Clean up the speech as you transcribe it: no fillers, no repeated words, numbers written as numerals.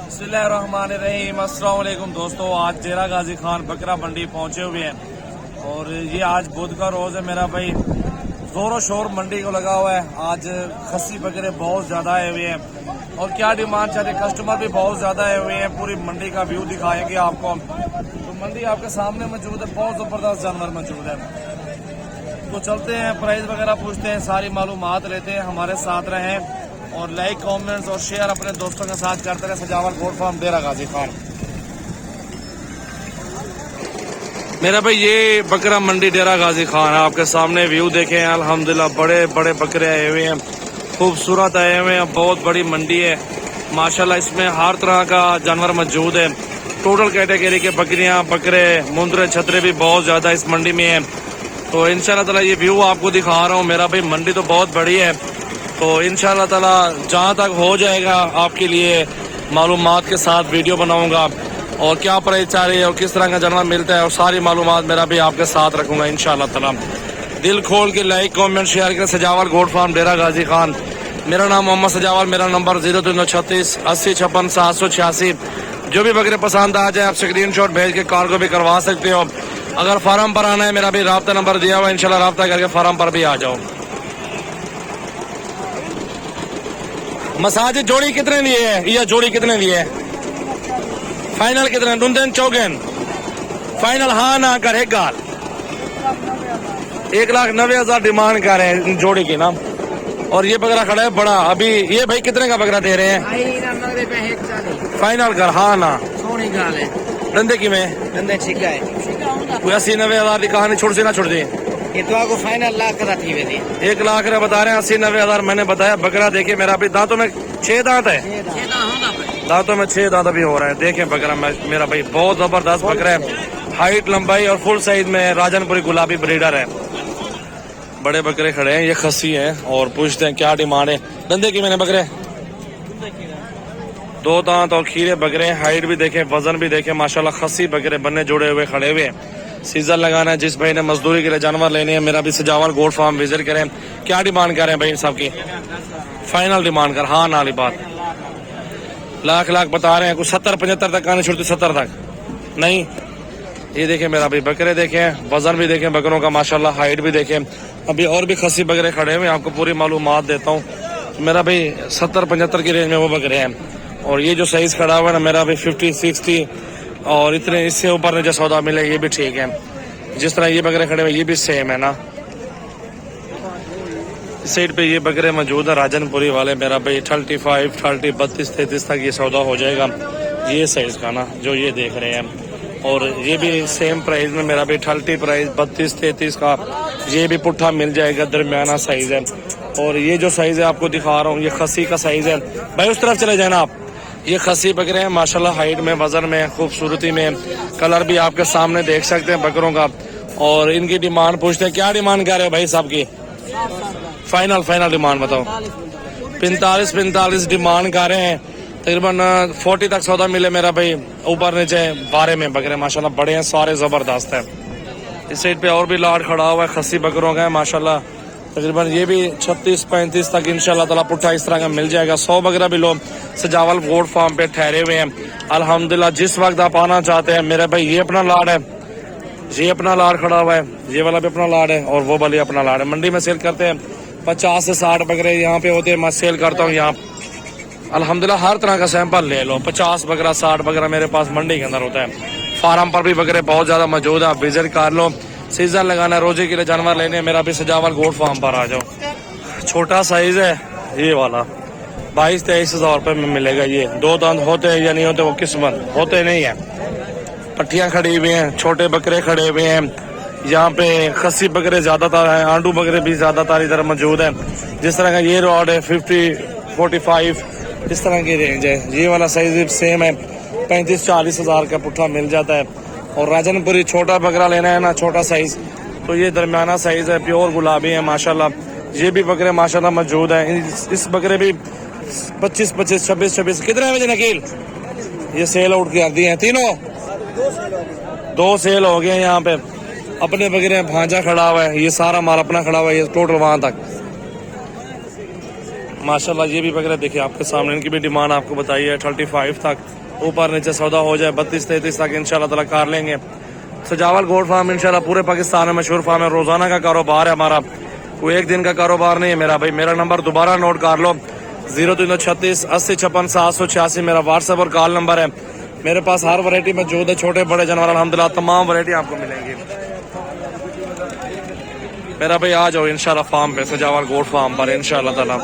बिस्मिल्लाहिर्रहमानिर्रहीम। अस्सलाम वालेकुम दोस्तों, आज डेरा गाजी खान बकरा मंडी पहुंचे हुए हैं और ये आज बुध का रोज है मेरा भाई। जोरों शोर मंडी को लगा हुआ है। आज खस्सी बकरे बहुत ज्यादा आए हुए हैं और क्या डिमांड चल रही है, कस्टमर भी बहुत ज्यादा आए हुए हैं। पूरी मंडी का व्यू दिखाएंगे आपको। तो मंडी आपके सामने मौजूद है, बहुत जबरदस्त जानवर मौजूद है। तो चलते हैं, प्राइस वगैरह पूछते हैं, सारी मालूमात लेते हैं। हमारे साथ रहें और लाइक, कमेंट्स और शेयर अपने दोस्तों के साथ करते रहे। सजावल गोट फार्म, डेरा गाजी खान। मेरा भाई ये बकरा मंडी डेरा गाजी खान है, आपके सामने व्यू देखें। अल्हम्दुलिल्लाह बड़े बड़े बकरे आए हुए हैं, खूबसूरत आए हुए हैं। बहुत बड़ी मंडी है माशाल्लाह, इसमें हर तरह का जानवर मौजूद है। टोटल कैटेगरी के बकरियां, बकरे, मुंदरे, छतरे भी बहुत ज्यादा इस मंडी में है। तो इंशाल्लाह ताला ये व्यू आपको दिखा रहा हूँ। मेरा भाई मंडी तो बहुत बड़ी है, तो इंशाल्लाह ताला जहाँ तक हो जाएगा आपके लिए मालूमात के साथ वीडियो बनाऊंगा और क्या प्राइस चाह रही है और किस तरह का जानवर मिलता है और सारी मालूमात मेरा भी आपके साथ रखूंगा इंशाल्लाह ताला। दिल खोल के लाइक, कमेंट, शेयर करें। सजावल गोट फार्म, डेरा गाजी खान। मेरा नाम मोहम्मद सजावल, मेरा नंबर 0336 80 56 786। जो भी बकरे पसंद आ जाए आप स्क्रीनशॉट भेज के कार्गो भी करवा सकते हो। अगर फार्म पर आना है, मेरा भी राब्ता नंबर दिया हुआ, इंशाल्लाह राब्ता करके फार्म पर भी आ जाओ। मसाज जोड़ी कितने लिए है, या जोड़ी कितने लिए है? फाइनल कितने? दुंदन चौगन फाइनल हाँ ना करे गाल। 1,90,000 डिमांड कर रहे हैं जोड़ी की ना। और ये बकरा खड़ा है बड़ा। अभी ये भाई कितने का बकरा दे रहे हैं? फाइनल कर हाँ ना। धंधे की में धंधे ठीक है। 80-90,000 की कहानी छोड़ सी ना छोड़ दी। ये तो आपको फाइनल लाख का थी वे 1 लाख का बता रहे हैं। 80-90,000 मैंने बताया। बकरा देखिए मेरा भी, दांतों में 6 दांत है, दांतों में 6 दांत भी हो रहा है। देखें बकरा मेरा भाई बहुत जबरदस्त बकरा है। हाइट, लंबाई और फुल साइज में राजनपुरी गुलाबी ब्रीडर है। बड़े बकरे खड़े हैं, ये खस्सी हैं और पूछते हैं क्या डिमांड है। धंधे की मैंने बकरे 2 दांत और खीरे बकरे। हाइट भी देखें, वजन भी देखें माशाल्लाह। खस्सी बकरे बन्ने जुड़े हुए खड़े हुए हैं। सीजन लगाना है, जिस भाई ने मजदूरी के लिए जानवर लेने हैं मेरा भी सजावल गोट फार्म विजिट करें। क्या डिमांड कर रहे हैं भाई सबकी? फाइनल डिमांड कर हाँ नाली बात। लाख बता रहे हैं, कुछ 70-75 तक आने छोड़ती, 70 तक नहीं। ये देखें मेरा भाई बकरे देखें, वजन भी देखें बकरों का माशाल्लाह, हाइट भी देखें। अभी और भी खस्सी बकरे खड़े हुए, आपको पूरी मालूमात देता हूँ। मेरा भाई 70-75 की रेंज में वो बकरे हैं। और ये जो साइज खड़ा हुआ है ना मेरा भाई 50-60 और इतने इससे ऊपर जो सौदा मिले ये भी ठीक है। जिस तरह ये बकरे खड़े हुए ये भी सेम है ना। इस साइड पे ये बकरे मौजूद है राजनपुरी वाले। मेरा भाई 35, 30, 32-33 तक ये सौदा हो जाएगा ये साइज का ना, जो ये देख रहे हैं। और ये भी सेम प्राइस में मेरा भाई 30 प्राइस 32-33 का ये भी पुट्ठा मिल जाएगा, दरमियाना साइज है। और ये जो साइज है आपको दिखा रहा हूँ, ये खस्सी का साइज है भाई। उस तरफ चले जाना आप। ये खस्सी बकरे हैं माशाल्लाह, हाइट में, वजन में, खूबसूरती में, कलर भी आपके सामने देख सकते हैं बकरों का। और इनकी डिमांड पूछते हैं, क्या डिमांड कर रहे हो भाई साहब की? फाइनल डिमांड बताओ। 45 डिमांड कर रहे हैं। तकरीबन 40 तक सौदा मिले मेरा भाई, ऊपर नीचे 12 में बकरे माशाल्लाह बड़े हैं, सारे जबरदस्त है। इस साइड पे और भी लाट खड़ा हुआ है खस्सी बकरों का है माशाल्लाह। तकरीबन ये भी 36-35 तक इंशाल्लाह ताला पुट्ठा इस तरह का मिल जाएगा। 100 बकरा भी लोग सजावल गोट फार्म पे ठहरे हुए हैं अल्हम्दुलिल्लाह। जिस वक्त आप आना चाहते हैं मेरे भाई, ये अपना लाड है, ये अपना लाड खड़ा हुआ है, ये वाला भी अपना लाड है और वो वाली अपना लाड है। मंडी में सेल करते हैं 50 से 60 बकरे यहाँ पे होते हैं। मैं सेल करता हूँ यहाँ अल्हम्दुलिल्लाह। हर तरह का सैंपल ले लो, 50 बकरा 60 बकरा मेरे पास मंडी के अंदर होता है। फार्म पर भी बकरे बहुत ज्यादा मौजूद है, आप विजिट कर लो। सीजन लगाना है, रोजे के लिए जानवर लेने, मेरा भी सजावल गोट फार्म पर आ जाओ। छोटा साइज है ये वाला, 22-23 हजार रुपए में मिलेगा। ये 2 दांत होते हैं या नहीं होते वो किस्मत, होते नहीं है। पट्टियां खड़ी हुई हैं, छोटे बकरे खड़े हुए हैं यहाँ पे। खस्सी बकरे ज्यादातर हैं, आंडू बकरे भी ज्यादातर इधर मौजूद है। जिस तरह का ये रॉड है 50-45 इस तरह की रेंज है। ये वाला साइज सेम है, 35-40 हजार का पुट्ठा मिल जाता है। और राजनपुरी छोटा बकरा लेना है ना, छोटा साइज, तो ये दरमियाना साइज है, प्योर गुलाबी है माशाल्लाह। ये भी बकरे माशाल्लाह मौजूद है। इस बकरे भी 25-25, 26-26 कितने बजे नकील ये सेल आउट कर दिए हैं तीनों। 2 सेल हो गए यहाँ पे। अपने बकरे भांजा खड़ा हुआ है, ये सारा माल अपना खड़ा हुआ है, ये टोटल वहां तक माशाल्लाह ये भी बकरे देखिए आपके सामने, इनकी भी डिमांड आपको बताई है 35 तक, ऊपर नीचे सौदा हो जाए 32-33 तक इंशाल्लाह ताला कर लेंगे। सजावल गोट फार्म इंशाल्लाह पूरे पाकिस्तान में मशहूर फार्म है, रोजाना का कारोबार है हमारा, कोई एक दिन का कारोबार नहीं है मेरा भाई। मेरा नंबर दोबारा नोट कर लो, 0336 80 56 786 मेरा व्हाट्सएप और कॉल नंबर है। मेरे पास हर वैरायटी मौजूद है, छोटे बड़े जानवर अल्हम्दुलिल्लाह तमाम वैरायटी आपको मिलेंगी। मेरा भाई आ जाओ इंशाल्लाह फार्म पे, सजावल गोट फार्म पर इंशाल्लाह ताला।